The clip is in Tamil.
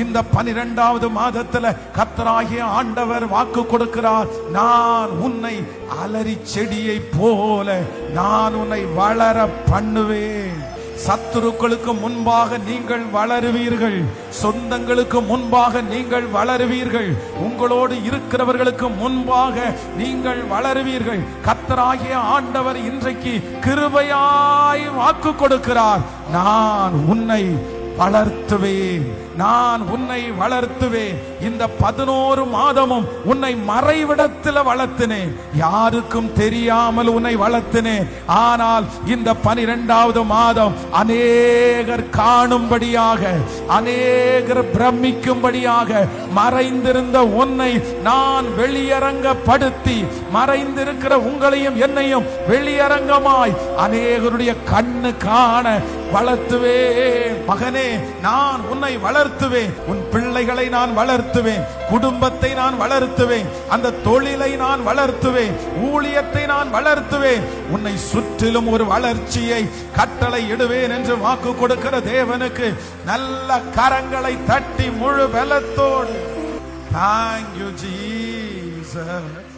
இந்த 12வது மாதத்துல கர்த்தராகிய ஆண்டவர் வாக்கு கொடுக்கிறார். நான் உன்னை அலரி செடியை போல நான் உன்னை வளர பண்ணுவேன். சத்துருக்களுக்கு முன்பாக நீங்கள் வளருவீர்கள். சொந்தங்களுக்கு முன்பாக நீங்கள் வளருவீர்கள். உங்களோடு இருக்கிறவர்களுக்கு முன்பாக நீங்கள் வளருவீர்கள். கர்த்தராகிய ஆண்டவர் இன்றைக்கு கிருபையாய் வாக்கு கொடுக்கிறார். நான் உன்னை வளர்த்துவேன், நான் உன்னை வளர்த்துவேன். இந்த 11 மாதமும் உன்னை மறைவிடத்தில் வளர்த்தினேன், யாருக்கும் தெரியாமல் உன்னை வளர்த்தினேன். ஆனால் இந்த 12வது மாதம் அநேகர் காணும்படியாக, அநேகர் பிரமிக்கும்படியாக மறைந்திருந்த உன்னை நான் வெளியரங்கப்படுத்தி, மறைந்திருக்கிற உங்களையும் என்னையும் வெளியரங்கமாய் அநேகருடைய கண்ணு காண வளர்த்துவேன். மகனே, நான் உன்னை வளர்த்துவேன். உன் பிள்ளைகளை நான் வளர்த்துவேன், குடும்பத்தை நான் வளர்த்துவேன், அந்த தொழிலை நான் வளர்த்துவேன், ஊழியத்தை நான் வளர்த்துவேன். உன்னை சுற்றிலும் ஒரு வளர்ச்சியை கட்டளை இடுவேன் என்று வாக்கு கொடுக்கிற தேவனுக்கு நல்ல கரங்களை தட்டி முழு பலத்தோடு Thank you, Jesus.